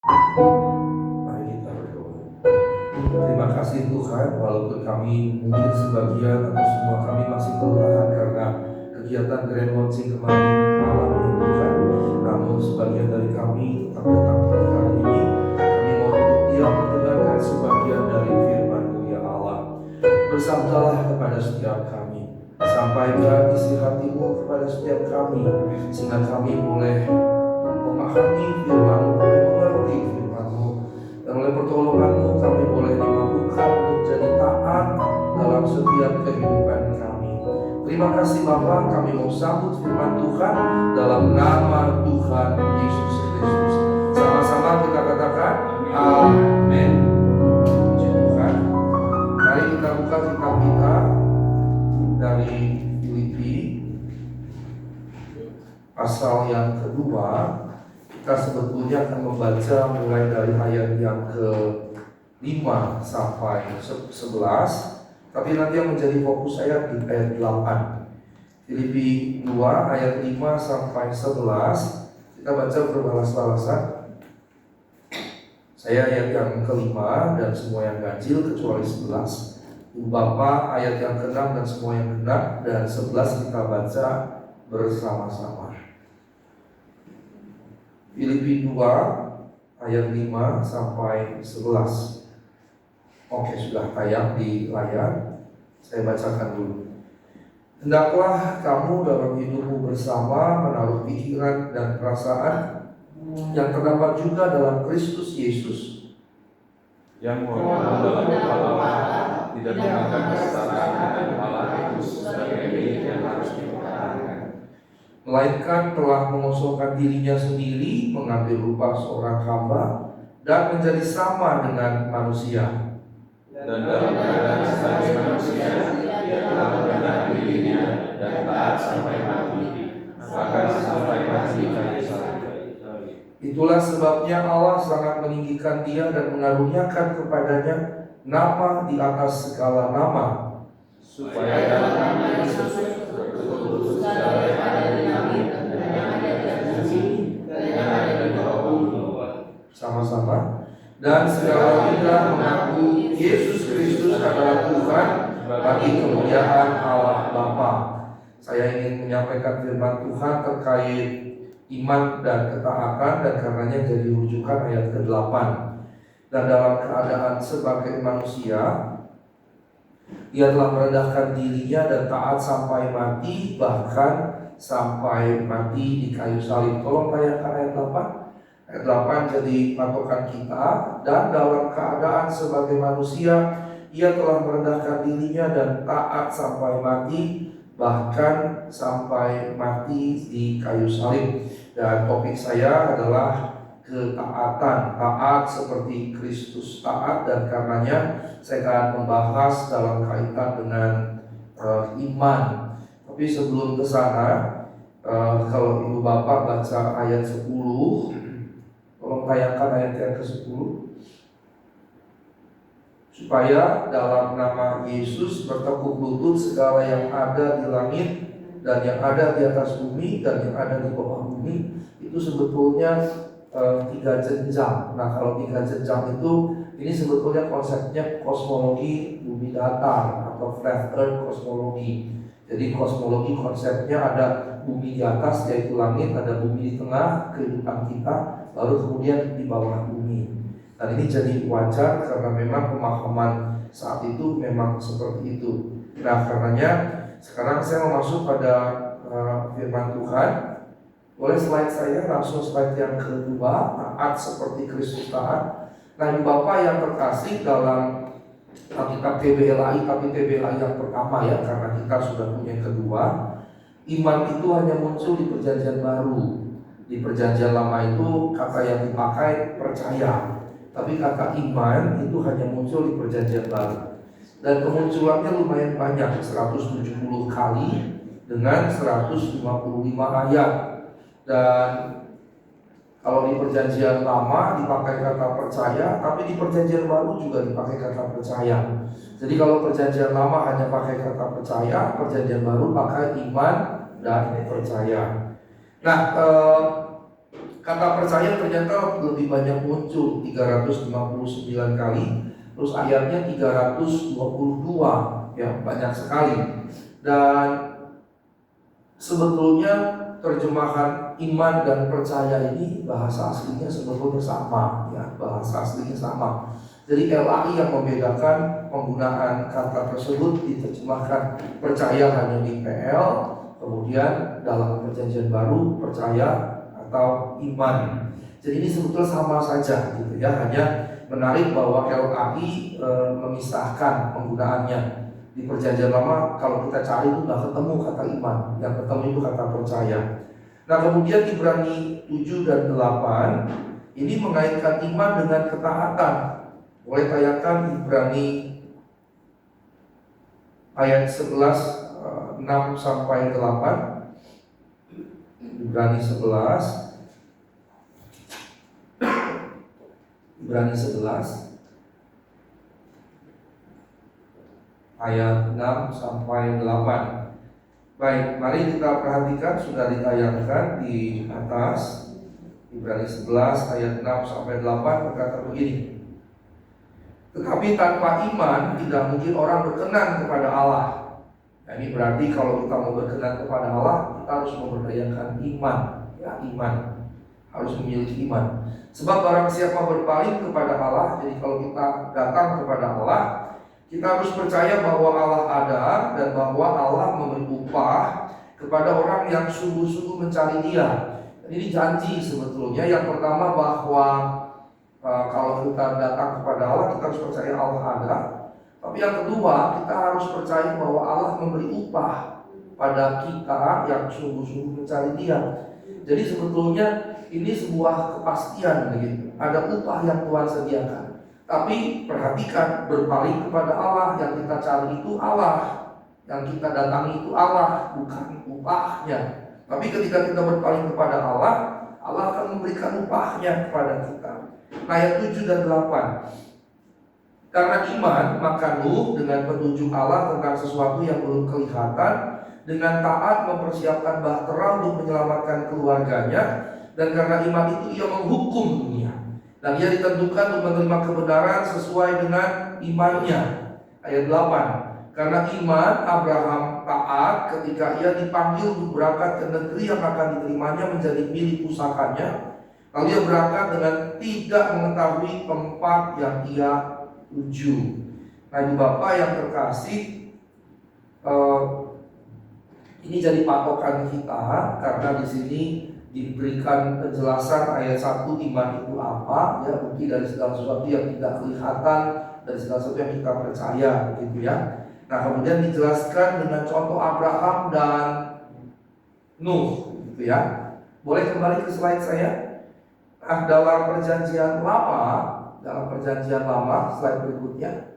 Mari kita berdoa. Terima kasih Tuhan, walaupun kami mungkin sebagian atau semua kami masih kelelahan karena kegiatan Grand Launching kemarin malam ya Tuhan. Namun sebagian dari kami tetap datang pada hari ini. Kami mau duduk diam mendengarkan sebagian dari firman-Mu ya Allah. Bersabdalah kepada setiap kami, sampaikan isi hati-Mu kepada setiap kami, sehingga kami boleh memahami firman-Mu, boleh mengerti firman-Mu, dan oleh pertolongan-Mu kami boleh dimampukan untuk jadi taat dalam setiap kehidupan kami. Terima kasih Bapa, kami mau sambut firman Tuhan dalam nama Tuhan Yesus Kristus. Sama-sama kita katakan amin. Puji Tuhan. Mari kita buka kitab kita dari Filipi pasal yang kedua. Kita sebetulnya akan membaca mulai dari ayat yang ke-5 sampai 11. Tapi nanti yang menjadi fokus saya di ayat 8. Filipi 2 ayat 5 sampai 11. Kita baca berbalas-balasan. Saya ayat yang ke-5 dan semua yang ganjil kecuali 11. Ibu Bapak ayat yang ke-6 dan semua yang genap, dan 11 kita baca bersama-sama. Filipi 2 ayat 5 sampai 11. Oke, sudah tayang di layar. Saya bacakan dulu. Hendaklah kamu dalam hidupmu bersama menaruh pikiran dan perasaan yang terdapat juga dalam Kristus Yesus, yang walaupun dalam Allah tidak menganggap kesetaraan dengan Allah itu sebagai milik yang harus dipertahankan, melainkan telah mengosongkan dirinya sendiri, mengambil rupa seorang hamba dan menjadi sama dengan manusia. dan dalam keadaan sebagai manusia dia telah merendahkan dirinya dan taat sampai mati, bahkan sampai mati kayu salib. Itulah sebabnya Allah sangat meninggikan dia dan mengaruniakan kepadanya nama di atas segala nama, supaya dalam nama Yesus betul-betul segala yang ada di langit dan yang ada di bumi dan yang ada di bawah bumi, sama-sama, dan segala lidah mengaku Yesus Kristus adalah Tuhan bagi kemuliaan Allah Bapa. Saya ingin menyampaikan firman Tuhan terkait iman dan ketaatan, dan karenanya jadi rujukan ayat ke-8. Dan dalam keadaan sebagai manusia, ia telah merendahkan dirinya dan taat sampai mati, bahkan sampai mati di kayu salib. Tolong tayangkan ayat 8. Ayat 8 jadi patokan kita. Dan dalam keadaan sebagai manusia, ia telah merendahkan dirinya dan taat sampai mati, bahkan sampai mati di kayu salib. Dan topik saya adalah ketaatan, taat seperti Kristus taat, dan karenanya saya akan membahas dalam kaitan dengan iman. Tapi sebelum ke sana, kalau Ibu Bapak baca ayat 10, tolong tayangkan ayat yang ke-10. Supaya dalam nama Yesus bertekuk lutut segala yang ada di langit dan yang ada di atas bumi dan yang ada di bawah bumi. Itu sebetulnya 3 jenjang. Nah, kalau 3 jenjang itu, ini sebetulnya konsepnya kosmologi bumi datar atau flat earth kosmologi. Jadi kosmologi konsepnya ada bumi di atas yaitu langit, ada bumi di tengah kehidupan kita, baru kemudian di bawah bumi. Dan ini jadi wajar karena memang pemahaman saat itu memang seperti itu. Nah, karenanya sekarang saya mau masuk pada firman Tuhan. Boleh slide saya langsung slide yang kedua, taat seperti Kristus taat. Nah, Ibu Bapak yang terkasih, dalam kitab TBLAI, tapi TBLAI yang pertama ya, karena kita sudah punya yang kedua. Iman itu hanya muncul di perjanjian baru. Di perjanjian lama itu kata yang dipakai percaya, tapi kata iman itu hanya muncul di perjanjian baru. Dan kemunculannya lumayan banyak, 170 kali dengan 155 ayat. Dan kalau di perjanjian lama dipakai kata percaya, tapi di perjanjian baru juga dipakai kata percaya. Jadi kalau perjanjian lama hanya pakai kata percaya, perjanjian baru pakai iman dan percaya. Nah, Kata percaya ternyata lebih banyak muncul, 359 kali. Terus ayatnya 322, ya banyak sekali. Dan sebetulnya terjemahan iman dan percaya ini bahasa aslinya sebetulnya sama, ya bahasa aslinya sama. Jadi LAI yang membedakan penggunaan kata tersebut diterjemahkan percaya hanya di PL, kemudian dalam perjanjian baru percaya atau iman. Jadi ini sebetulnya sama saja gitu ya, hanya menarik bahwa LAI memisahkan penggunaannya. Di perjanjian lama kalau kita cari itu nggak ketemu kata iman, yang ketemu itu kata percaya. Nah kemudian Ibrani 7 dan 8 ini mengaitkan iman dengan ketaatan. Boleh tayangkan Ibrani ayat 11 6 sampai 8. Ibrani 11 ayat 6 sampai 8. Baik, mari kita perhatikan, sudah ditayangkan di atas. Ibrani 11 ayat 6 sampai 8 berkata begini. Tetapi tanpa iman tidak mungkin orang berkenan kepada Allah. Nah, ini berarti kalau kita mau berkenan kepada Allah, kita harus memberdayakan iman, ya iman. Harus memiliki iman. Sebab barang siapa berpaling kepada Allah, jadi kalau kita datang kepada Allah, kita harus percaya bahwa Allah ada dan bahwa Allah memberi upah kepada orang yang sungguh-sungguh mencari Dia. Dan ini janji sebetulnya. Yang pertama bahwa kalau kita datang kepada Allah, kita harus percaya Allah ada. Tapi yang kedua, kita harus percaya bahwa Allah memberi upah pada kita yang sungguh-sungguh mencari Dia. Jadi sebetulnya ini sebuah kepastian begitu. Ada upah yang Tuhan sediakan. Tapi perhatikan, berpaling kepada Allah, yang kita cari itu Allah, yang kita datangi itu Allah, bukan upahnya. Tapi ketika kita berpaling kepada Allah, Allah akan memberikan upahnya kepada kita. Ayat 7 dan 8. Karena iman, maka Nuh dengan petunjuk Allah tentang sesuatu yang belum kelihatan, dengan taat mempersiapkan bahtera untuk menyelamatkan keluarganya, dan karena iman itu ia menghukum dunia. Dan ia ditentukan untuk menerima kebenaran sesuai dengan imannya. Ayat 8. Karena iman Abraham taat ketika ia dipanggil untuk berangkat ke negeri yang akan diterimanya menjadi milik pusakanya. Lalu ia berangkat dengan tidak mengetahui tempat yang ia tuju. Nah, Ibu Bapak yang terkasih, ini jadi patokan kita karena di sini diberikan penjelasan ayat 1 iman itu apa, ya bukti dari segala sesuatu yang tidak kelihatan, dari segala sesuatu yang kita percaya, begitu ya. Nah kemudian dijelaskan dengan contoh Abraham dan Nuh, gitu ya. Boleh kembali ke slide saya. Nah dalam perjanjian lama, slide berikutnya.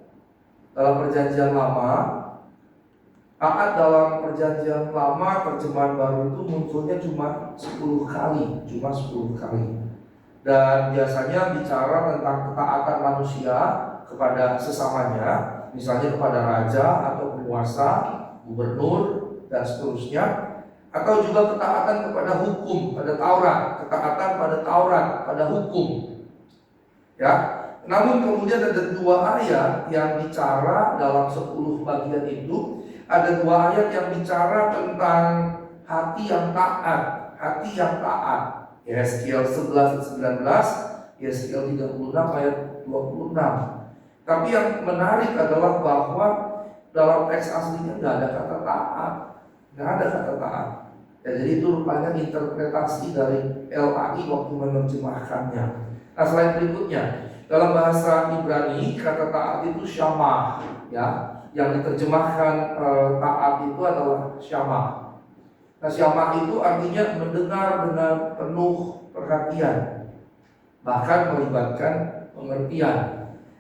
Dalam perjanjian lama, taat dalam perjanjian lama terjemahan baru itu munculnya cuma 10 kali. Dan biasanya bicara tentang ketaatan manusia kepada sesamanya, misalnya kepada raja atau penguasa, gubernur, dan seterusnya. Atau juga ketaatan kepada hukum, pada Taurat, ketaatan pada Taurat, pada hukum. Ya, namun kemudian ada 2 ayat yang bicara dalam 10 bagian itu. Ada 2 ayat yang bicara tentang hati yang taat. Yeskiel 11-19, Yeskiel 36 ayat 26. Tapi yang menarik adalah bahwa dalam teks aslinya nggak ada kata taat. Ya, jadi itu rupanya interpretasi dari LAI waktu menerjemahkannya. Nah, slide berikutnya, dalam bahasa Ibrani kata taat itu syamah, ya. Yang diterjemahkan taat itu adalah syamah. Nah, syamah itu artinya mendengar dengan penuh perhatian, bahkan melibatkan pengertian.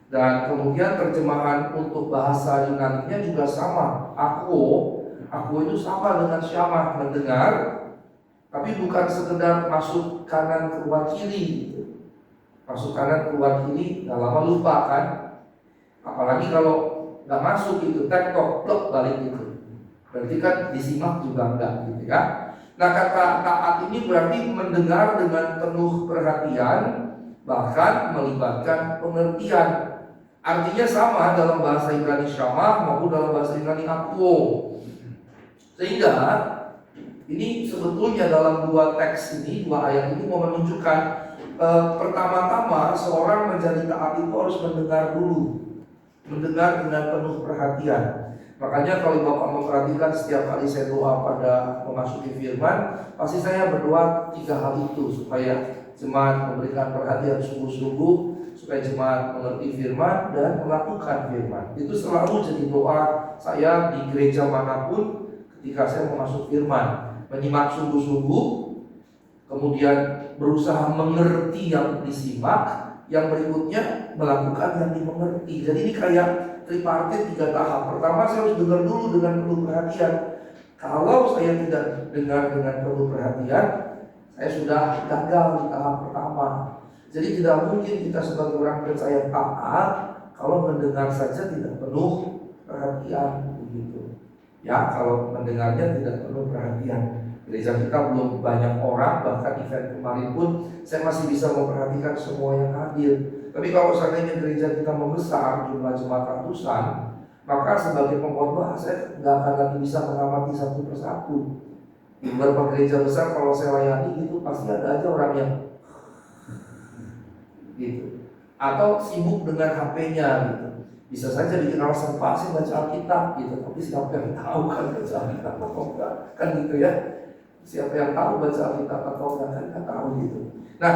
Dan kemudian terjemahan untuk bahasa Yunani-nya juga sama. Aku itu sama dengan syamah, mendengar, tapi bukan sekedar masuk kanan keluar kiri. Masuk kanan keluar kiri, nggak lama lupa kan. Apalagi kalau nggak masuk itu, tektok, blok balik itu. Berarti kan disimak juga enggak gitu ya. Nah, kata taat ini berarti mendengar dengan penuh perhatian, bahkan melibatkan pengertian. Artinya sama dalam bahasa Ibrani syamah maupun dalam bahasa Ibrani akwo. Sehingga ini sebetulnya dalam dua teks ini, dua ayat ini mau menunjukkan pertama-tama seorang menjadi taat itu harus mendengar dulu, mendengar dengan penuh perhatian. Makanya kalau Bapak memperhatikan setiap kali saya doa pada memasuki firman, pasti saya berdoa 3 hal itu, supaya jemaat memberikan perhatian sungguh-sungguh, supaya jemaat mengerti firman dan melakukan firman. Itu selalu jadi doa saya di gereja manapun ketika saya memasuk firman. Menyimak sungguh-sungguh, kemudian berusaha mengerti yang disimak, yang berikutnya melakukan yang dimengerti. Jadi ini kayak tripartit 3 tahap. Pertama, saya harus dengar dulu dengan penuh perhatian. Kalau saya tidak dengar dengan penuh perhatian, saya sudah gagal di tahap pertama. Jadi tidak mungkin kita sebagai orang percaya taat kalau mendengar saja tidak penuh perhatian, begitu. Ya, kalau mendengarnya tidak penuh perhatian. Gereja kita belum banyak orang, bahkan event kemarin pun saya masih bisa memperhatikan semua yang hadir. Tapi kalau seandainya gereja kita membesar, jumlah jemaat ratusan, maka sebagai pengkhotbah saya nggak akan lagi bisa mengamati satu persatu. Di beberapa gereja besar kalau saya layani gitu, pasti ada aja orang yang gitu, atau sibuk dengan HP-nya gitu. Bisa saja bikin alasan, Pak saya baca Alkitab gitu, tapi siapa yang tahu kan baca Alkitab atau enggak, kan gitu ya. Siapa yang tahu baca Alkitab atau enggak, kan nggak tahu gitu. Nah,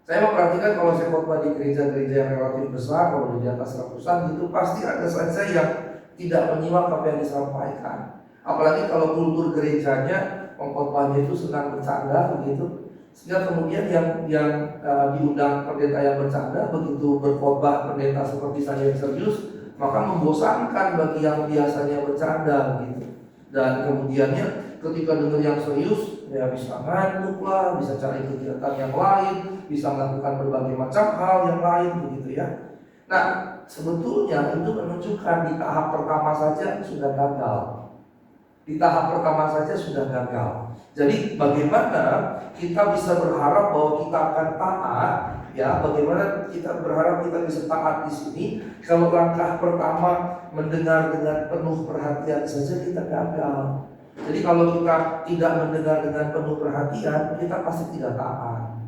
saya memperhatikan kalau saya khotbah di gereja-gereja yang relatif besar, kalau di atas ratusan gitu, pasti ada saja yang tidak menyimak apa yang disampaikan. Apalagi kalau kultur gerejanya, pengkhotbahnya itu senang bercanda begitu, sehingga kemudian yang diundang pendeta yang bercanda, begitu berkhotbah pendeta seperti saya yang serius, maka membosankan bagi yang biasanya bercanda begitu. Dan kemudiannya ketika dengar yang serius, ya bisa ngantuk lah, bisa cari kegiatan yang lain, bisa melakukan berbagai macam hal yang lain begitu ya. Nah, sebetulnya itu menunjukkan di tahap pertama saja sudah gagal. Di tahap pertama saja sudah gagal. Jadi bagaimana kita bisa berharap bahwa kita akan taat, ya? Bagaimana kita berharap kita bisa taat di sini kalau langkah pertama mendengar dengan penuh perhatian saja kita gagal. Jadi kalau kita tidak mendengar dengan penuh perhatian, kita pasti tidak taat.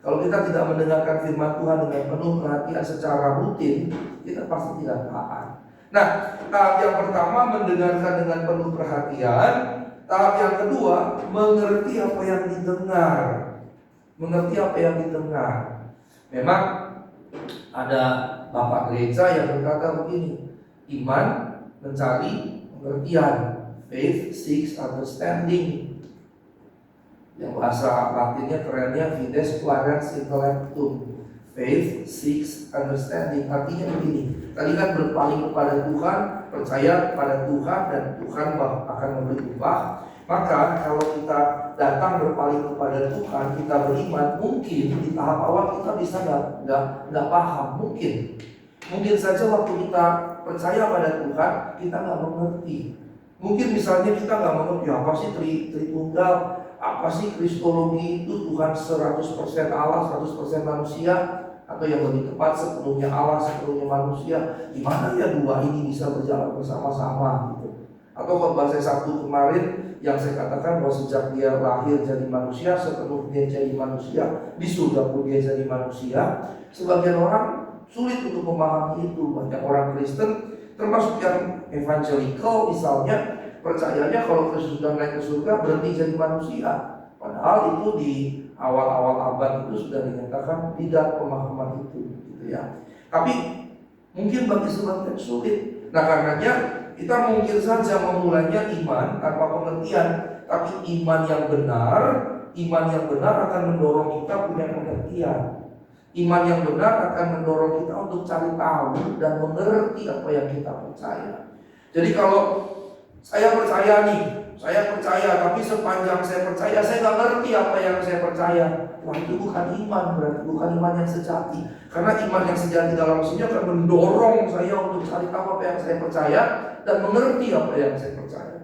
Kalau kita tidak mendengarkan firman Tuhan dengan penuh perhatian secara rutin, kita pasti tidak taat. Nah, tahap yang pertama mendengarkan dengan penuh perhatian. Tahap yang kedua mengerti apa yang didengar. Mengerti apa yang didengar. Memang ada bapak gereja yang berkata begini, iman mencari pengertian, faith seeks understanding. Yang bahasa Latinnya kerennya fides clarens intellectum. Faith seeks understanding. Artinya begini, tadi kan berpaling kepada Tuhan, percaya kepada Tuhan, dan Tuhan akan memberi upah. Maka kalau kita datang berpaling kepada Tuhan, kita beriman, mungkin di tahap awal kita bisa nggak paham, mungkin saja waktu kita percaya pada Tuhan, kita nggak mengerti. Mungkin misalnya kita nggak mengerti apa sih Tritunggal, apa sih Kristologi itu, Tuhan 100% Allah, 100% manusia, atau yang lebih tepat sepenuhnya Allah, sepenuhnya manusia. Gimana ya dua ini bisa berjalan bersama-sama gitu. Atau khotbah saya Sabtu kemarin yang saya katakan bahwa sejak dia lahir jadi manusia, sepenuhnya jadi manusia, di surga pun dia jadi manusia. Sebagian orang sulit untuk memahami itu. Banyak orang Kristen, termasuk yang evangelical misalnya, percayanya kalau Kristus sudah naik ke surga berhenti jadi manusia. Padahal itu di awal-awal abad itu sudah dinyatakan tidak pemahaman itu, gitu ya. Tapi mungkin bagi sebagian sulit. Nah, karenanya kita mungkin saja memulainya iman tanpa pengertian, tapi iman yang benar akan mendorong kita punya pengertian. Iman yang benar akan mendorong kita untuk cari tahu dan mengerti apa yang kita percaya. Jadi kalau saya percaya, tapi sepanjang saya percaya, saya nggak ngerti apa yang saya percaya. Wah, itu bukan iman, berarti bukan iman yang sejati. Karena iman yang sejati dalam sini akan mendorong saya untuk cari tahu apa yang saya percaya dan mengerti apa yang saya percaya.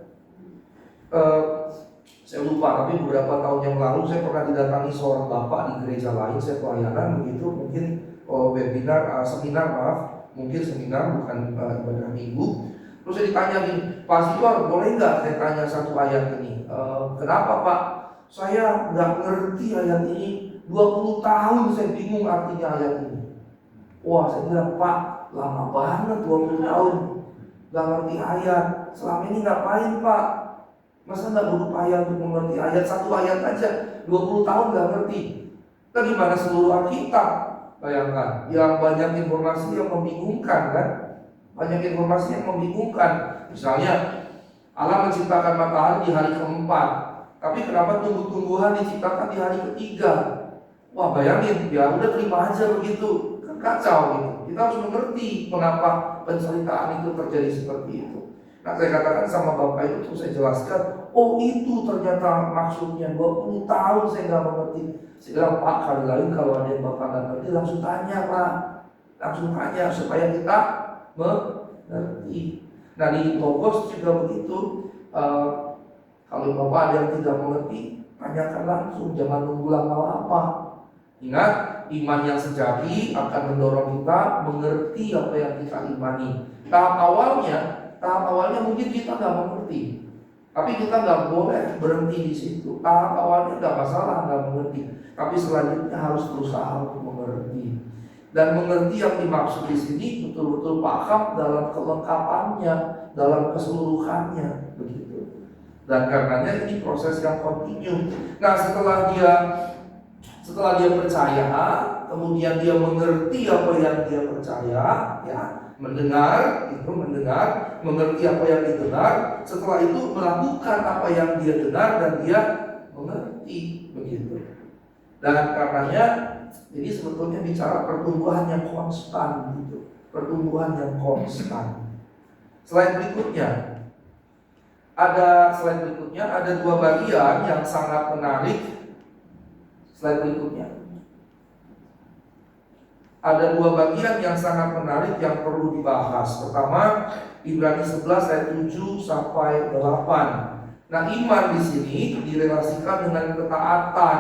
Saya lupa, tapi beberapa tahun yang lalu saya pernah didatangi seorang bapak di gereja lain, saya pelayanan begitu, mungkin webinar, seminar maaf, mungkin seminar bukan ibadah minggu. Terus saya ditanya gini, Pastor boleh nggak saya tanya satu ayat ini? Kenapa Pak? Saya nggak ngerti ayat ini, 20 tahun saya bingung artinya ayat ini. Wah, saya bilang, Pak, lama banget 20 tahun nggak ngerti ayat. Selama ini ngapain Pak? Masa nggak berupaya untuk mengerti ayat, satu ayat aja 20 tahun nggak ngerti. Kita gimana seluruh Alkitab? Bayangkan, yang banyak informasi yang membingungkan kan? Banyak informasi yang membingungkan. Misalnya Allah menciptakan matahari di hari keempat, tapi kenapa tumbuh-tumbuhan diciptakan di hari ketiga? Wah, bayangin, ya udah terima aja begitu, kan kacau gitu. Kita harus mengerti kenapa penceritaan itu terjadi seperti itu. Nah, saya katakan sama bapak itu, terus saya jelaskan, oh itu ternyata maksudnya 20 tahun saya nggak mengerti. Saya bilang, Pak, kali lain kalau ada yang bapak nggak ngerti, langsung tanya Pak, langsung tanya supaya kita mengerti. Nah, di Logos juga begitu. Kalau bapak ada yang tidak mengerti, tanyakan langsung, jangan nunggu lama-lama. Ingat, iman yang sejati akan mendorong kita mengerti apa yang kita imani. Tahap awalnya mungkin kita nggak mengerti, tapi kita nggak boleh berhenti di situ. Tahap awalnya nggak masalah nggak mengerti, tapi selanjutnya harus berusaha untuk mengerti. Dan mengerti yang dimaksud di sini betul-betul paham dalam kelengkapannya, dalam keseluruhannya, begitu. Dan karenanya ini proses yang kontinu. Nah, setelah dia percaya, kemudian dia mengerti apa yang dia percaya, ya, mendengar, mengerti apa yang didengar, setelah itu melakukan apa yang dia dengar dan dia mengerti, begitu. Dan karenanya ini sebetulnya bicara pertumbuhan yang konstan, gitu, pertumbuhan yang konstan. Slide berikutnya ada dua bagian yang sangat menarik. Slide berikutnya. Ada dua bagian yang sangat menarik yang perlu dibahas. Pertama, Ibrani 11 ayat 7 sampai 8. Nah, iman di sini direlasikan dengan ketaatan.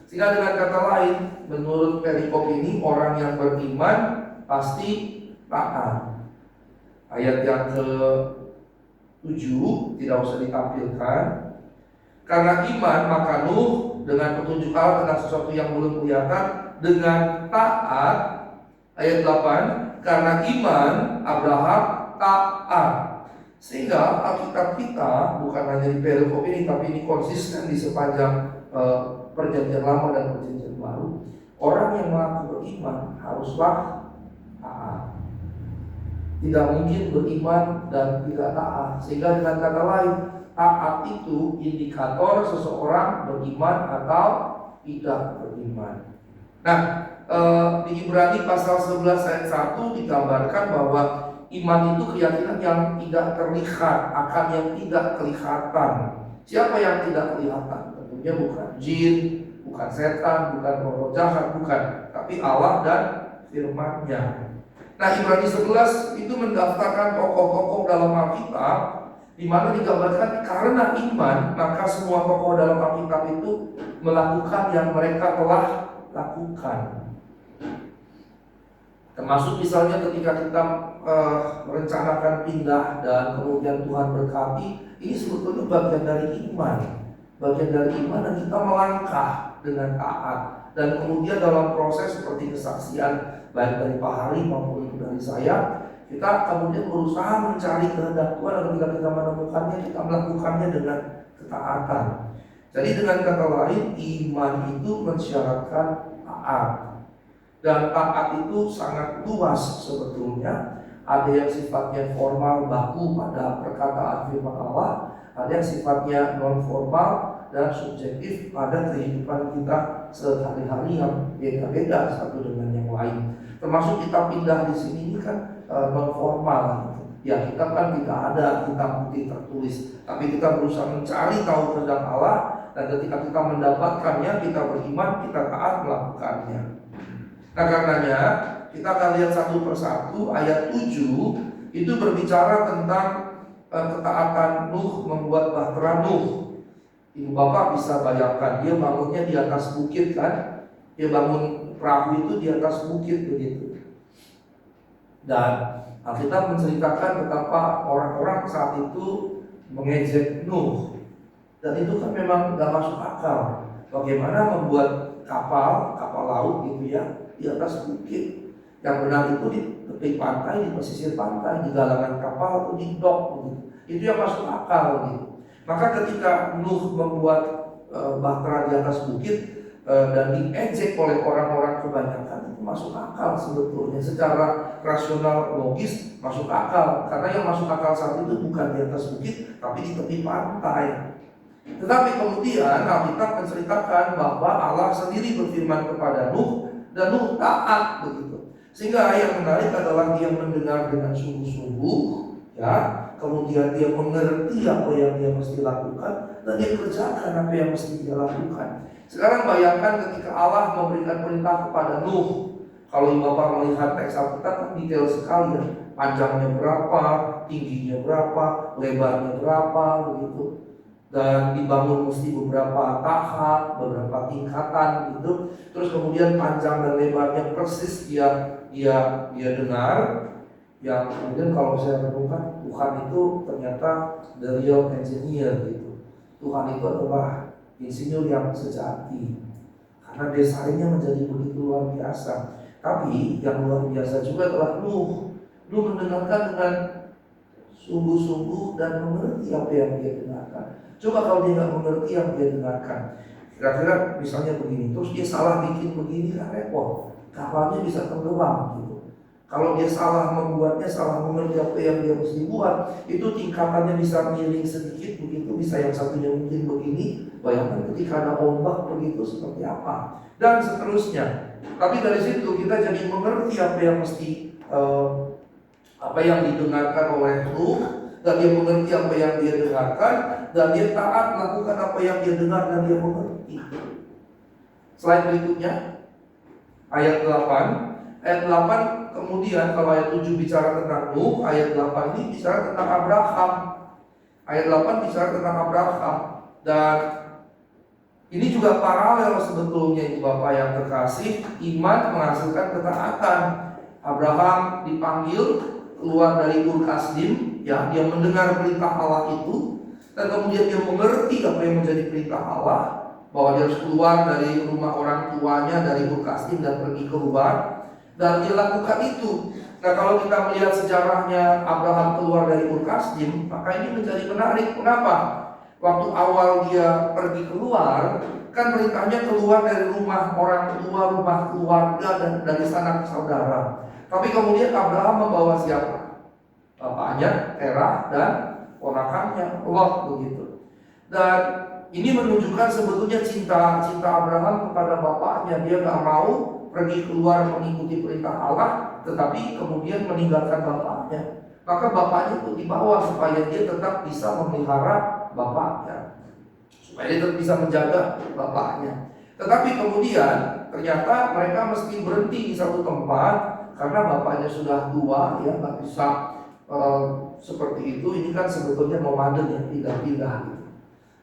Sehingga dengan kata lain, menurut perikop ini orang yang beriman pasti taat. Ayat yang ke-7 tidak usah ditampilkan. Karena iman maka Nuh dengan petunjuk Allah tentang sesuatu yang belum kelihatan dengan taat. Ayat 8, karena iman Abraham taat. Sehingga Alkitab kita bukan hanya di perikop ini, tapi ini konsisten di sepanjang perjanjian lama dan perjanjian baru. Orang yang mengaku beriman haruslah taat. Tidak mungkin beriman dan tidak taat. Sehingga dengan kata lain, taat itu indikator seseorang beriman atau tidak beriman. Nah, di Ibrani pasal 11 ayat 1 digambarkan bahwa iman itu keyakinan yang tidak terlihat akan yang tidak kelihatan. Siapa yang tidak kelihatan? Tentunya bukan jin, bukan setan, bukan roh jahat, bukan, tapi Allah dan firman-Nya. Nah, Ibrani 11 itu mendaftarkan tokoh-tokoh dalam Alkitab, di mana digambarkan karena iman maka semua tokoh dalam Alkitab itu melakukan yang mereka telah lakukan. Termasuk misalnya ketika kita merencanakan pindah dan kemudian Tuhan berkati, ini sebetulnya bagian dari iman. Bagian dari iman dan kita melangkah dengan taat. Dan kemudian dalam proses seperti kesaksian baik dari Pak Hari maupun dari saya, kita kemudian berusaha mencari kehendak Tuhan, dan ketika kita menemukannya, kita melakukannya dengan ketaatan. Jadi dengan kata lain, iman itu mensyaratkan taat. Dan taat itu sangat luas sebetulnya. Ada yang sifatnya formal baku pada perkataan firman Allah, ada yang sifatnya non formal dan subjektif pada kehidupan kita sehari-hari yang beda-beda satu dengan yang lain. Termasuk kita pindah di sini ini kan non formal. Ya, kita kan tidak ada hitam putih tertulis, tapi kita berusaha mencari tahu kehendak Allah, dan ketika kita mendapatkannya, kita beriman, kita taat melakukannya. Nah, karenanya kita akan lihat satu persatu. Ayat 7 itu berbicara tentang ketaatan Nuh membuat bahtera Nuh. Ibu bapak bisa bayangkan, dia bangunnya di atas bukit kan, dia bangun perahu itu di atas bukit begitu. Dan Alkitab menceritakan betapa orang-orang saat itu mengejek Nuh. Dan itu kan memang gak masuk akal. Bagaimana membuat kapal laut gitu ya di atas bukit. Yang benar itu di tepi pantai, di pesisir pantai, di galangan kapal atau di dok gitu. Itu yang masuk akal gitu. Maka ketika Nuh membuat bahtera di atas bukit dan diejek oleh orang-orang kebanyakan, itu masuk akal sebetulnya. Secara rasional logis masuk akal. Karena yang masuk akal saat itu bukan di atas bukit, tapi di tepi pantai. Tetapi kemudian Alkitab menceritakan bahwa Allah sendiri berfirman kepada Nuh, dan Nuh taat begitu. Sehingga yang menarik adalah dia mendengar dengan sungguh-sungguh, ya. Kemudian dia mengerti apa yang dia mesti lakukan, dan dia kerjakan apa yang mesti dia lakukan. Sekarang bayangkan ketika Allah memberikan perintah kepada Nuh. Kalau Bapak melihat teks Alkitab kan detail sekali ya. Panjangnya berapa, tingginya berapa, lebarnya berapa begitu. Dan dibangun mesti beberapa tahap, beberapa tingkatan gitu. Terus kemudian panjang dan lebarnya persis dia dengar. Yang kemudian kalau saya renungkan, Tuhan itu ternyata the real engineer gitu. Tuhan itu adalah insinyur yang sejati. Karena desainnya menjadi begitu luar biasa. Tapi yang luar biasa juga adalah Nuh. Nuh mendengarkan dengan sungguh-sungguh dan mengerti apa yang dia dengarkan. Coba kalau dia nggak mengerti yang dia dengarkan, kira-kira misalnya begini, terus dia salah bikin begini kan repot. Kapalnya bisa tenggelam gitu. Kalau dia salah membuatnya, salah mengerti apa yang dia mesti buat, itu tingkatannya bisa miring sedikit begitu, bisa yang satunya mungkin begini. Bayangkan ketika ada ombak begitu seperti apa, dan seterusnya. Tapi dari situ kita jadi mengerti apa yang mesti apa yang didengarkan oleh Nuh, dan dia mengerti apa yang dia dengarkan, dan dia taat melakukan apa yang dia dengar dan dia mengerti. Slide berikutnya, ayat 8. Ayat 8 kemudian kalau ayat 7 bicara tentang Nuh, ayat 8 ini bicara tentang Abraham. Ayat 8 bicara tentang Abraham. Dan ini juga paralel sebetulnya itu Bapak yang terkasih. Iman menghasilkan ketaatan. Abraham dipanggil keluar dari Ur Kasdim, ya, dia mendengar perintah Allah itu, dan kemudian dia mengerti apa yang menjadi perintah Allah, bahwa dia harus keluar dari rumah orang tuanya dari Ur Kasdim dan pergi keluar. Dan dia lakukan itu. Nah, kalau kita melihat sejarahnya Abraham keluar dari Ur Kasdim, maka ini menjadi menarik. Kenapa? Waktu awal dia pergi keluar, kan perintahnya keluar dari rumah orang tua, rumah keluarga, dan dari sanak saudara. Tapi kemudian Abraham membawa siapa? Bapaknya, Terah, dan ponakannya, Lot begitu. Dan ini menunjukkan sebetulnya cinta Abraham kepada bapaknya. Dia gak mau pergi keluar mengikuti perintah Allah, tetapi kemudian meninggalkan bapaknya. Maka bapaknya itu dibawa supaya dia tetap bisa memelihara bapaknya, supaya dia tetap bisa menjaga bapaknya. Tetapi kemudian ternyata mereka mesti berhenti di satu tempat karena bapaknya sudah tua, ya nggak bisa seperti itu. Ini kan sebetulnya nomaden yang pindah-pindah gitu.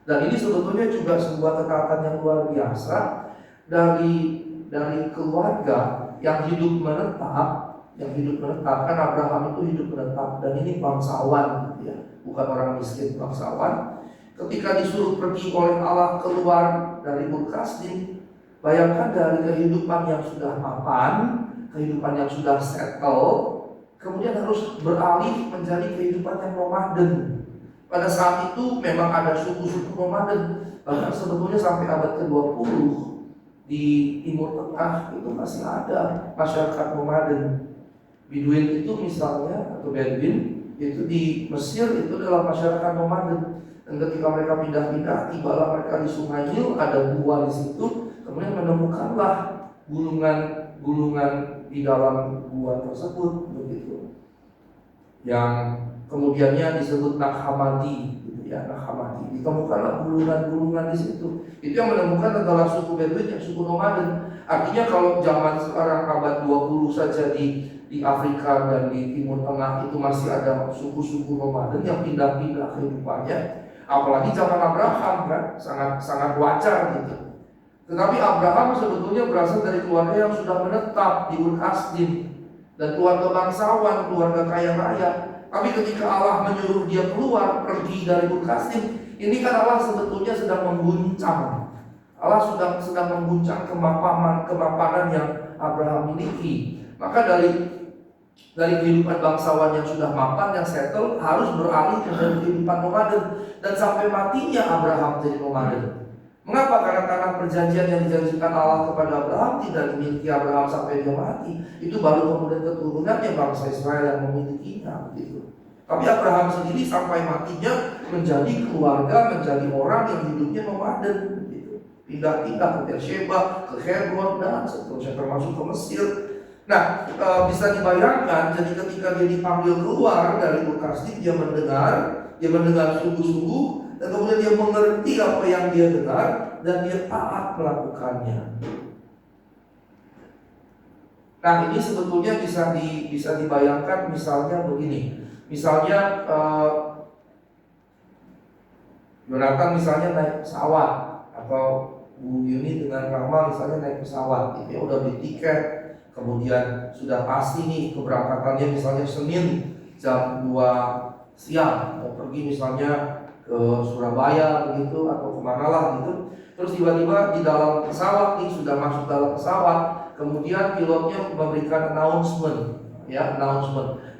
Dan ini sebetulnya juga sebuah ketaatan yang luar biasa dari keluarga yang hidup menetap, kan Abraham itu hidup menetap, dan ini bangsawan gitu ya, bukan orang miskin, bangsawan. Ketika disuruh pergi oleh Allah keluar dari Ur Kasdim, bayangkan dari kehidupan yang sudah mapan, kehidupan yang sudah settle, kemudian harus beralih menjadi kehidupan yang nomaden. Pada saat itu memang ada suku-suku nomaden, bahkan sebetulnya sampai abad ke-20 di Timur Tengah itu masih ada masyarakat nomaden. Beduin itu misalnya, atau Bedouin itu di Mesir itu adalah masyarakat nomaden. Dan ketika mereka pindah-pindah, tibalah mereka di Sungai Nil, ada gua di situ, kemudian menemukanlah gulungan di dalam gua tersebut begitu. Yang kemudiannya disebut Naghammadi. Ya, Naghammadi. Ditemukanlah gulungan-gulungan di situ. Itu yang menemukan adalah suku Bedouin, yang suku nomaden. Artinya kalau zaman sekarang abad 20 saja di Afrika dan di Timur Tengah itu masih ada suku-suku nomaden yang pindah-pindah kehidupannya. Apalagi zaman Abraham kan, sangat wajar gitu. Tetapi Abraham sebetulnya berasal dari keluarga yang sudah menetap di Ur Kasdim dan keluarga bangsawan, keluarga kaya raya. Tapi ketika Allah menyuruh dia keluar, pergi dari Ur Kasdim, ini kan Allah sebetulnya sedang mengguncang. Allah sedang mengguncang kemapanan yang Abraham miliki. Maka dari kehidupan bangsawan yang sudah mapan, yang settle, harus beralih ke kehidupan nomaden. Dan sampai matinya Abraham jadi nomaden. Mengapa? Karena tanah perjanjian yang dijanjikan Allah kepada Abraham tidak dimiliki Abraham sampai dia mati. Itu baru kemudian keturunannya bangsa Israel yang memilikinya gitu. Tapi Abraham sendiri sampai matinya menjadi keluarga, menjadi orang yang hidupnya nomaden gitu. Pindah-pindah ke Beersheba, ke Hebron, dan seterusnya, termasuk ke Mesir. Nah, bisa dibayangkan, jadi ketika dia dipanggil keluar dari Ur Kasdim, dia mendengar sungguh-sungguh, dan kemudian dia mengerti apa yang dia dengar, dan dia taat melakukannya. Nah, ini sebetulnya bisa dibayangkan misalnya begini. Misalnya Yonatan misalnya naik pesawat, atau Bu Yuni dengan Rama misalnya naik pesawat, gitu ya, udah beli tiket, kemudian sudah pasti nih keberangkatannya misalnya Senin jam 2 siang, mau pergi misalnya ke Surabaya begitu atau kemana lah gitu. Terus tiba-tiba di dalam pesawat nih, sudah masuk dalam pesawat, kemudian pilotnya memberikan announcement.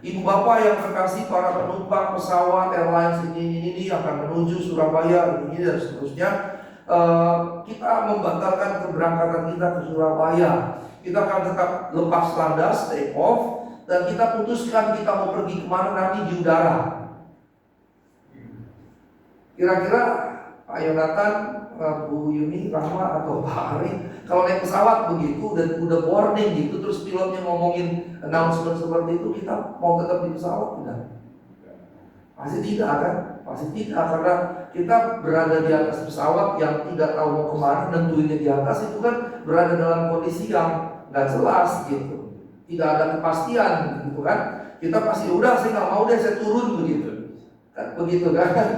Ibu bapak yang terkasih, para penumpang pesawat airlines ini akan menuju Surabaya ini dan seterusnya. Kita membatalkan keberangkatan kita ke Surabaya. Kita akan tetap lepas landas, take off, dan kita putuskan kita mau pergi kemana nanti di udara. Kira-kira Pak Yonatan, Bu Yuni, Rahma, atau Pak Ari, kalau naik pesawat begitu dan udah boarding gitu, terus pilotnya ngomongin announcement seperti itu, kita mau tetap di pesawat tidak? Pasti tidak kan? Pasti tidak, karena kita berada di atas pesawat yang tidak tahu mau kemana, nentuinnya di atas itu kan berada dalam kondisi yang nggak jelas gitu, tidak ada kepastian gitu kan. Kita pasti udah, saya nggak mau deh, saya turun begitu kan.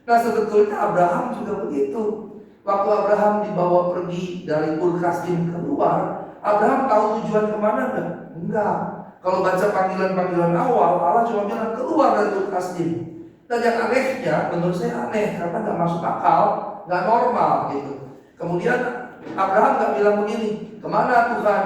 Nah, sebetulnya Abraham juga begitu. Waktu Abraham dibawa pergi dari Ur Kasdim keluar, Abraham tahu tujuan kemana enggak? Enggak. Kalau baca panggilan-panggilan awal, Allah cuma bilang keluar dari Ur Kasdim. Dan yang anehnya, menurut saya aneh karena nggak masuk akal, nggak normal gitu. Kemudian Abraham nggak bilang begini, kemana Tuhan?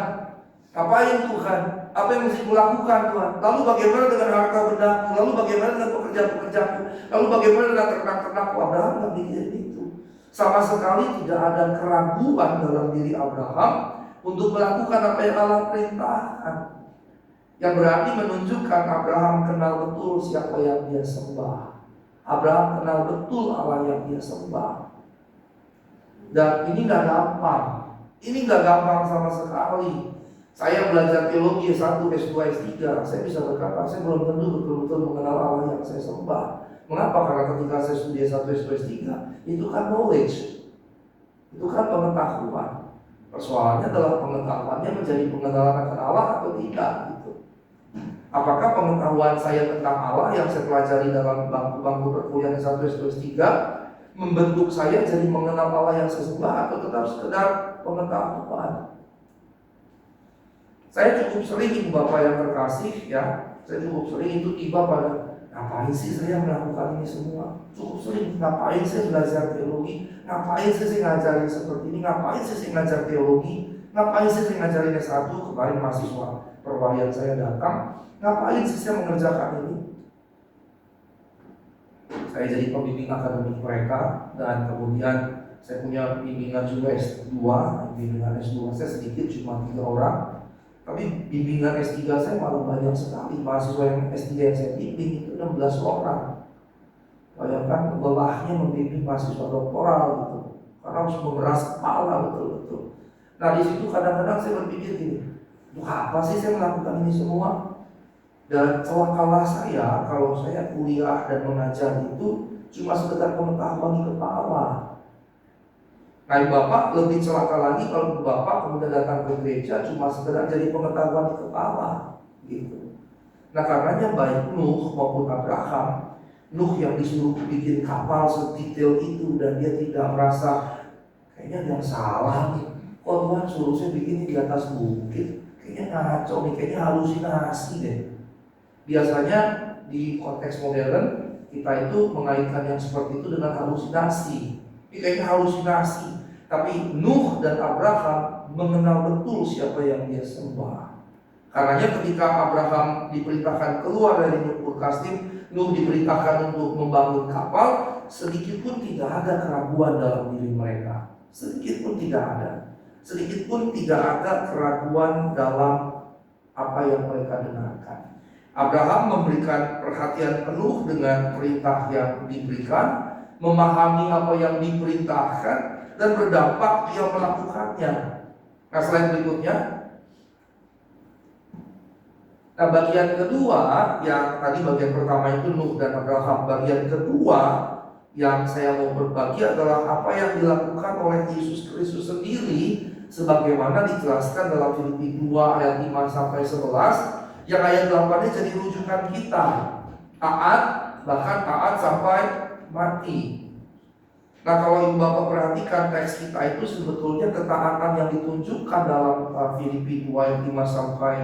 Ngapain Tuhan? Apa yang mesti kulakukan Tuhan? Lalu bagaimana dengan harta bendaku? Lalu bagaimana dengan pekerjaan-pekerjaanku? Lalu bagaimana dengan ternak-ternakku? Abraham nggak mikirin itu. Sama sekali tidak ada keraguan dalam diri Abraham untuk melakukan apa yang Allah perintahkan. Yang berarti menunjukkan Abraham kenal betul siapa yang dia sembah. Abraham kenal betul Allah yang dia sembah. Dan ini nggak gampang. Ini nggak gampang sama sekali. Saya belajar teologi S1, S2, S3, saya bisa berkata saya belum tentu betul-betul mengenal Allah yang saya sembah. Mengapa? Karena ketika saya studi S1, S2, S3, itu kan knowledge, itu kan pengetahuan. Persoalannya adalah pengetahuannya menjadi pengenalan akan Allah atau tidak gitu. Apakah pengetahuan saya tentang Allah yang saya pelajari dalam bangku-bangku perkuliahan S1, S2, S3 membentuk saya jadi mengenal Allah yang saya sembah, atau tetap sekedar pengetahuan? Saya cukup sering, ibu bapak yang terkasih ya, saya cukup sering itu tiba pada ngapain sih saya melakukan ini semua? Cukup sering, ngapain saya belajar teologi? Ngapain sih saya ngajarin seperti ini? Ngapain sih saya ngajar teologi? Ngapain sih saya ngajarin S1? Kemarin mahasiswa perwalian saya datang, ngapain sih saya mengerjakan ini? Saya jadi pembimbing akademik mereka, dan kemudian saya punya bimbingan juga S2. Bimbingan S2 saya sedikit, cuma 3 orang. Tapi bimbingan S3 saya malah banyak sekali. Mahasiswa yang S3 yang saya bimbing itu 16 orang. Bayangkan lelahnya membimbing mahasiswa doktoral gitu, karena harus memeras kepala betul-betul. Nah, di situ kadang-kadang saya berpikir gini, untuk apa sih saya melakukan ini semua? Dan celakalah saya kalau saya kuliah dan mengajar itu cuma sekedar pengetahuan di kepala. Nah, Bapak lebih celaka lagi kalau Bapak kemudian datang ke gereja cuma sekedar jadi pengetahuan di kepala gitu. Nah, karenanya baik Nuh maupun Abraham Nuh yang disuruh bikin kapal sedetail itu dan dia tidak merasa kayaknya ada yang salah nih. Kok Tuhan suruh saya bikin di atas bukit? Kayaknya ngaco nih, kayaknya halusinasi deh. Biasanya di konteks modern kita itu mengaitkan yang seperti itu dengan halusinasi. Ini kayaknya halusinasi. Tapi Nuh dan Abraham mengenal betul siapa yang dia sembah. Karenanya ketika Abraham diperintahkan keluar dari Ur Kasdim, Nuh diperintahkan untuk membangun kapal, sedikit pun tidak ada keraguan dalam diri mereka. Sedikit pun tidak ada. Sedikit pun tidak ada keraguan dalam apa yang mereka dengarkan. Abraham memberikan perhatian penuh dengan perintah yang diberikan, memahami apa yang diperintahkan, dan berdampak dia melakukannya. Nah, slide berikutnya. Nah, bagian kedua, yang tadi bagian pertama itu Nuh dan Abraham. Bagian kedua yang saya mau berbagi adalah apa yang dilakukan oleh Yesus Kristus sendiri, sebagaimana dijelaskan dalam Filipi 2 ayat 5 sampai 11, yang ayat 8-nya jadi rujukan kita. Taat, bahkan taat sampai mati. Nah, kalau Ibu Bapak perhatikan teks kita itu sebetulnya ketaatan yang ditunjukkan dalam Filipi 2 ayat 5 sampai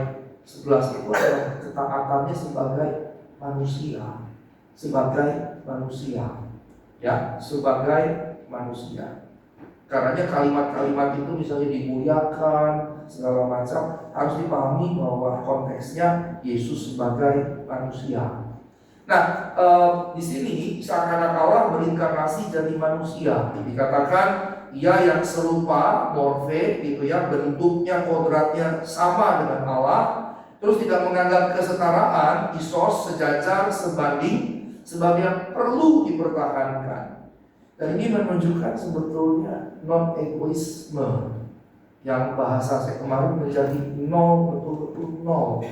11 itu adalah ketaatannya sebagai manusia. Sebagai manusia. Ya, sebagai manusia. Karenanya kalimat-kalimat itu misalnya dimuliakan segala macam harus dipahami bahwa konteksnya Yesus sebagai manusia. Nah, di sini seakan-akan Allah berinkarnasi jadi manusia. Dikatakan ia yang serupa morfe gitu ya, bentuknya kodratnya sama dengan Allah, terus tidak menganggap kesetaraan, isos, sejajar, sebanding sebagai yang perlu dipertahankan. Dan ini menunjukkan sebetulnya non-egoisme yang bahasa saya kemarin menjadi nol, betul-betul nol.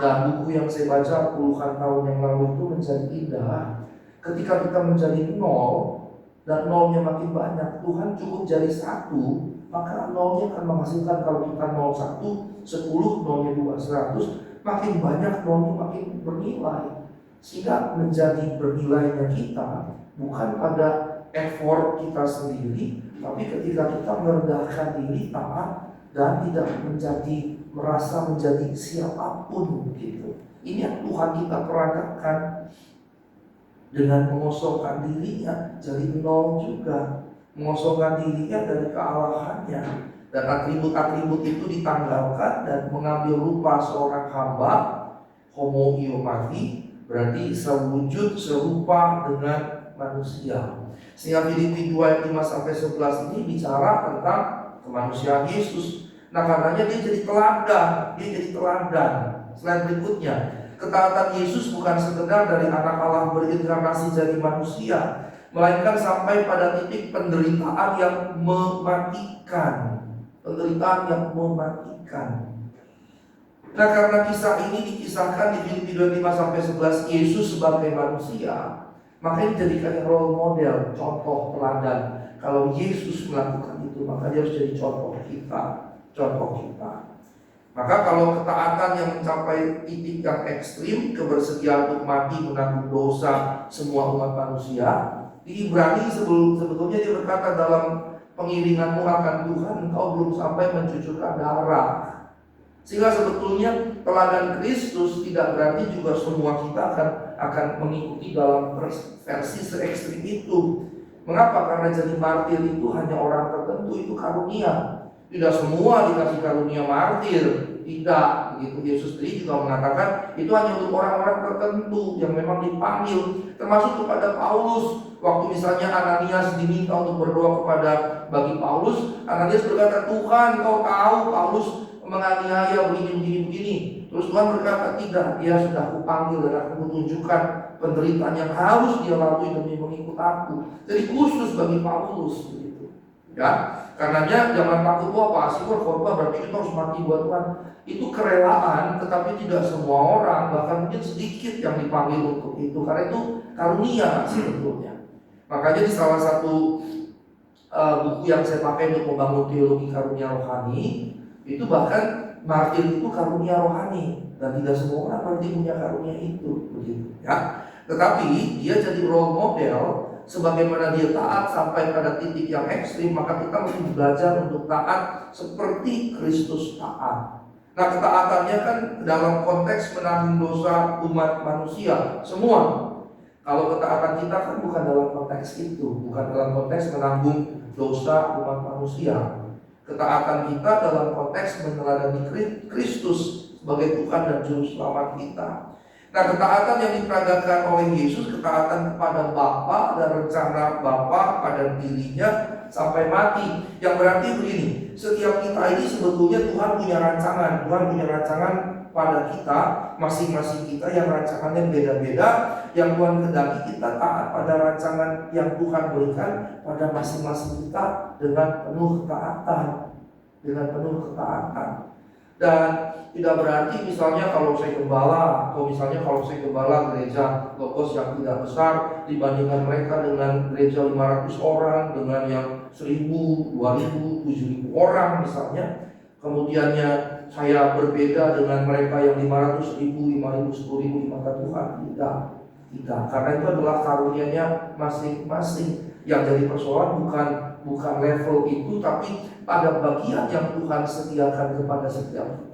Dan buku yang saya baca puluhan tahun yang lalu itu menjadi indah. Ketika kita menjadi nol dan nolnya makin banyak, Tuhan cukup jadi satu, maka nolnya akan menghasilkan, kalau kita 0, 1, 10, nolnya 2, 100, makin banyak nolnya makin bernilai. Sehingga menjadi bernilainya kita bukan pada effort kita sendiri, tapi ketika kita merendahkan diri, taat, dan tidak merasa menjadi siapapun gitu. Ini yang Tuhan kita peragakan. Dengan mengosongkan dirinya jadi nol juga, mengosongkan dirinya dari kealahannya, dan atribut-atribut itu ditanggalkan dan mengambil rupa seorang hamba, homo iomati, berarti sewujud serupa dengan manusia. Sehingga Filipi 2 ayat 5 sampai 11 ini bicara tentang kemanusiaan Yesus. Nah, karenanya dia jadi teladan. Slide berikutnya. Ketaatan Yesus bukan sekedar dari anak Allah berinkarnasi jadi manusia, melainkan sampai pada titik penderitaan yang mematikan. Nah, karena kisah ini dikisahkan di Filipi 2:5 sampai 11, Yesus sebagai manusia, maka ini jadi kayak role model, contoh teladan. Kalau Yesus melakukan itu, maka dia harus jadi contoh kita. Maka kalau ketaatan yang mencapai titik yang ekstrim, kebersediaan untuk mati menanggung dosa semua umat manusia, di Ibrani sebetulnya dia berkata dalam pengiringanmu akan Tuhan, engkau belum sampai mencucurkan darah. Sehingga sebetulnya teladan Kristus tidak berarti juga semua kita akan mengikuti dalam versi se-ekstrim itu. Mengapa? Karena jadi martir itu hanya orang tertentu, itu karunia. Tidak semua dikasih karunia martir, tidak begitu. Yesus sendiri juga mengatakan itu hanya untuk orang-orang tertentu yang memang dipanggil, termasuk kepada Paulus. Waktu misalnya Ananias diminta untuk berdoa bagi Paulus, Ananias berkata, Tuhan, kau tahu Paulus menganiaya begini. Terus Tuhan berkata, tidak, dia sudah kupanggil dan aku tunjukkan penderitaan yang harus dia lalui demi mengikut aku. Jadi khusus bagi Paulus begitu. Ya, karenanya jangan takut apa sih khotbah berarti kita harus mati buat Tuhan. Itu kerelaan, tetapi tidak semua orang, bahkan mungkin sedikit yang dipanggil untuk itu, karena itu karunia sebetulnya. Makanya di salah satu buku yang saya pakai untuk membangun teologi karunia rohani, itu bahkan martir itu karunia rohani, dan tidak semua orang berarti punya karunia itu, begitu. Ya. Tetapi dia jadi role model, sebagaimana dia taat sampai pada titik yang ekstrim, maka kita mesti belajar untuk taat seperti Kristus taat. Nah, ketaatannya kan dalam konteks menanggung dosa umat manusia semua. Kalau ketaatan kita kan bukan dalam konteks itu, bukan dalam konteks menanggung dosa umat manusia. Ketaatan kita dalam konteks meneladani Kristus sebagai Tuhan dan Juru Selamat kita. Nah, ketaatan yang diperagakan oleh Yesus, ketaatan kepada Bapa dan rencana Bapa pada dirinya sampai mati. Yang berarti begini, setiap kita ini sebetulnya Tuhan punya rancangan. Tuhan punya rancangan pada kita, masing-masing kita yang rancangannya beda-beda. Yang Tuhan kehendaki kita taat pada rancangan yang Tuhan berikan pada masing-masing kita dengan penuh ketaatan. Dengan penuh ketaatan. Dan tidak berarti misalnya kalau saya gembala, atau misalnya kalau saya gembala gereja Logos yang tidak besar dibandingkan mereka dengan gereja 500 orang, dengan yang 1000, 2000, 7000 orang misalnya, kemudiannya saya berbeda dengan mereka yang 500, 1000, 5000, 10.000 di mata Tuhan. Tidak, karena itu adalah karunia-Nya masing-masing. Yang jadi persoalan bukan level itu, tapi pada bagian yang Tuhan sediakan kepada setiap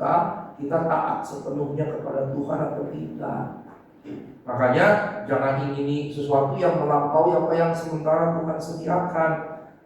kita taat sepenuhnya kepada Tuhan atau tidak. Makanya jangan ingini sesuatu yang melampaui apa yang sementara Tuhan sediakan,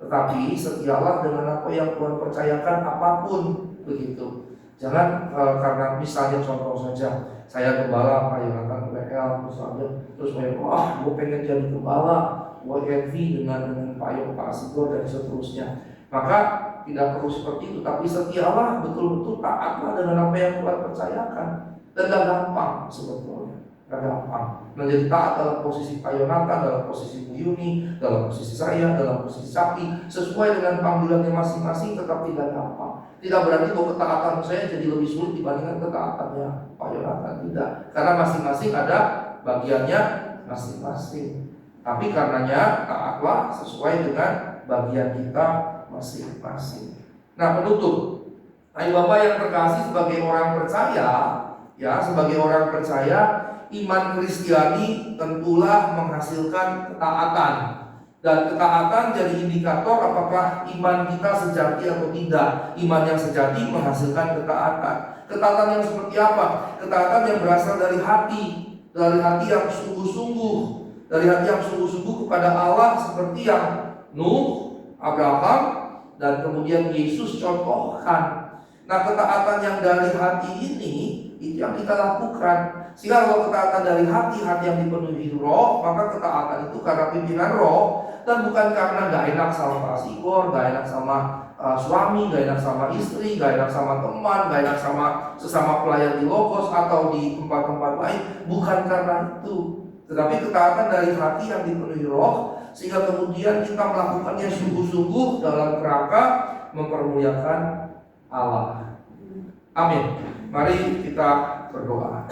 tetapi setialah dengan apa yang Tuhan percayakan apapun, begitu. Jangan karena misalnya contoh saja, saya gembala Pak Yonatan PL misalnya, terus saya gue pengen jadi gembala, gue envy dengan Pak Asigor dan seterusnya. Maka tidak perlu seperti itu, tapi setialah, betul-betul taatlah dengan apa yang Tuhan percayakan. Dan gak gampang sebetulnya, gak gampang. Menjadi taat dalam posisi Pak Yonatan, dalam posisi Bu Yuni, dalam posisi saya, dalam posisi Sapi, sesuai dengan panggilannya masing-masing, tetap tidak gampang. Tidak berarti bahwa ketaatan saya jadi lebih sulit dibandingkan ketaatannya Pak Yonatan, tidak. Karena masing-masing ada bagiannya masing-masing. Tapi karenanya taatlah sesuai dengan bagian kita masing-masing. Nah, penutup, ayo Bapak yang terkasih, sebagai orang percaya, ya, sebagai orang percaya, iman Kristiani tentulah menghasilkan ketaatan. Dan ketaatan jadi indikator apakah iman kita sejati atau tidak. Iman yang sejati menghasilkan ketaatan. Ketaatan yang seperti apa? Ketaatan yang berasal dari hati yang sungguh-sungguh, dari hati yang sungguh-sungguh kepada Allah, seperti yang Nuh, Abraham, dan kemudian Yesus contohkan. Nah, ketaatan yang dari hati ini, itu yang kita lakukan. Sehingga kalau ketaatan dari hati yang dipenuhi roh, maka ketaatan itu karena pimpinan roh, dan bukan karena gak enak sama Pak Asigor, gak enak sama suami, gak enak sama istri, gak enak sama teman, gak enak sama sesama pelayan di Logos atau di tempat-tempat lain. Bukan karena itu, tetapi ketaatan dari hati yang dipenuhi roh, sehingga kemudian kita melakukannya sungguh-sungguh dalam kerangka mempermuliakan Allah. Amin. Mari kita berdoa.